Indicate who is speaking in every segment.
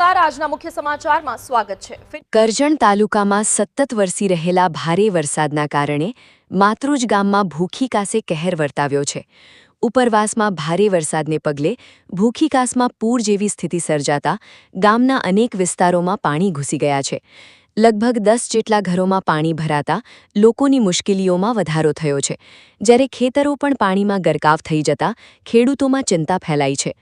Speaker 1: નમસ્કાર, આજના મુખ્ય સમાચારમાં સ્વાગત છે।
Speaker 2: કરજણ તાલુકામાં સતત વરસી રહેલા ભારે વરસાદના કારણે માતૃજ ગામમાં ભૂખીકાસે કહેર વર્તાવ્યો છે। ઉપરવાસમાં ભારે વરસાદને પગલે ભૂખીકાસમાં પૂર જેવી સ્થિતિ સર્જાતા ગામના અનેક વિસ્તારોમાં પાણી ઘૂસી ગયા છે। લગભગ 10 જેટલા ઘરોમાં પાણી ભરાતા લોકોની મુશ્કેલીઓમાં વધારો થયો છે, જ્યારે ખેતરો પણ પાણીમાં ગરકાવ થઈ જતા ખેડૂતોમાં ચિંતા ફેલાઈ છે।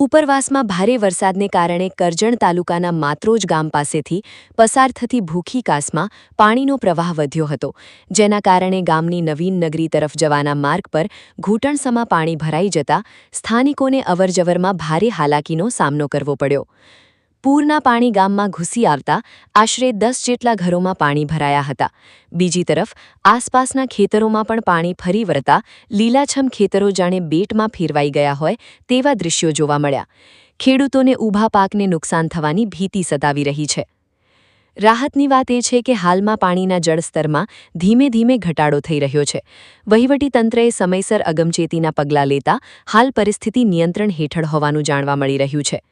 Speaker 2: ઉપરવાસમાં ભારે વરસાદને કારણે કરજણ તાલુકાના માત્રોજ ગામ પાસેથી પસાર થતી ભૂખીકાસમાં પાણીનો પ્રવાહ વધ્યો હતો, જેના કારણે ગામની નવીન નગરી તરફ જવાના માર્ગ પર ઘૂંટણસમા પાણી ભરાઈ જતા સ્થાનિકોને અવરજવરમાં ભારે હાલાકીનો સામનો કરવો પડ્યો। પૂરના પાણી ગામમાં ઘૂસી આવતા આશરે 10 જેટલા ઘરોમાં પાણી ભરાયા હતા। બીજી તરફ આસપાસના ખેતરોમાં પણ પાણી ફરી વળતા લીલાછમ ખેતરો જાણે બેટમાં ફેરવાઈ ગયા હોય તેવા દૃશ્યો જોવા મળ્યા। ખેડૂતોને ઊભા પાકને નુકસાન થવાની ભીતિ સતાવી રહી છે। રાહતની વાત એ છે કે હાલમાં પાણીના જળસ્તરમાં ધીમે ધીમે ઘટાડો થઈ રહ્યો છે। વહીવટીતંત્રએ સમયસર અગમચેતીના પગલાં લેતા હાલ પરિસ્થિતિ નિયંત્રણ હેઠળ હોવાનું જાણવા મળી રહ્યું છે।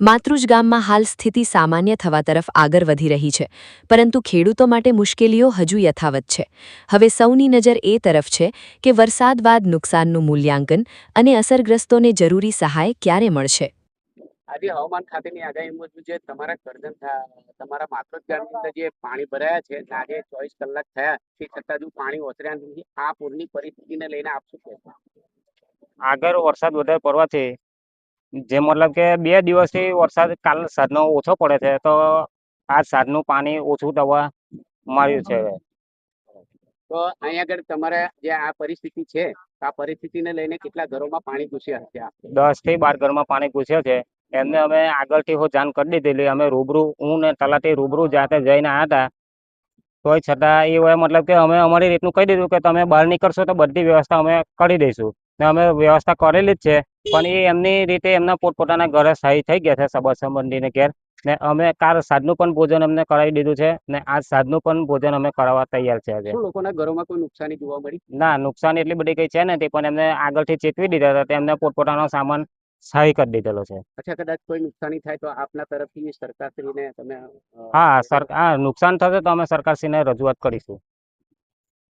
Speaker 2: માતૃજ ગામમાં હાલ સ્થિતિ સામાન્ય થવા તરફ આગળ વધી રહી છે, પરંતુ ખેડૂતો માટે મુશ્કેલીઓ હજુ યથાવત છે। હવે સૌની નજર એ તરફ છે કે વરસાદ બાદ નુકસાનનું મૂલ્યાંકન અને અસરગ્રસ્તોને જરૂરી સહાય ક્યારે મળશે।
Speaker 3: આજે હવામાન ખાતાની આગાહી મુજબ જે તમારા કરજણ તમારા માતૃજ ગામની અંદર જે પાણી ભરાયા છે, આજે 24 કલાક થયા તે છતાં જો પાણી ઓસર્યા નથી। આ પૂરની પરિસ્થિતિને લઈને આપ શું કહેશો?
Speaker 4: આગળ વરસાદ વધારે પડવાથી જે મતલબ કે 2 દિવસથી વરસાદ કાલ સાંજનો ઓછો પડે છે, તો આજ સાંજનું પાણી ઓછું થવા મળ્યું છે।
Speaker 3: તો અહીંયા આગળ તમારા જે આ પરિસ્થિતિ છે, આ પરિસ્થિતિને લઈને કેટલા ઘરોમાં પાણી ઘૂસ્યા છે?
Speaker 4: 10 થી 12 ઘરમાં પાણી ઘૂસ્યો છે। એમને અમે આગળથી જાણ કરી દીધેલી। અમે રૂબરૂ હું ને તલાટી રૂબરૂ જાતે જઈને આવ્યા હતા, તોય છતાં એ મતલબ કે અમે અમારી રીતનું કહી દીધું કે તમે બહાર નીકળશો તો બધી વ્યવસ્થા અમે કરી દઈશું, ને અમે વ્યવસ્થા કરેલી જ છે। પણ એ એમની રીતે એમના પોતપોતાના ઘરે સ્થાયી થઈ ગયા છે સંબંધીને ઘેર, ને અમે કાલ સાંજનું પણ ભોજન અમને કરાવી દીધું છે, ને આજ સાંજનું પણ ભોજન અમે કરાવવા તૈયાર છે।
Speaker 3: શું લોકોના ઘરોમાં કોઈ નુકસાની જોવા મળી?
Speaker 4: ના, નુકસાન એટલી બધી કઈ છે નથી, પણ એમને આગળથી ચેતવી દીધા હતા, એમને પોતપોતાનો સામાન સ્થાયી કરી દીધેલો છે।
Speaker 3: અચ્છા, કદાચ કોઈ નુકસાની થાય તો આપના તરફથી સરકારશ્રીને તમે
Speaker 4: હા, નુકસાન થશે તો અમે સરકારશ્રીને રજૂઆત કરીશું।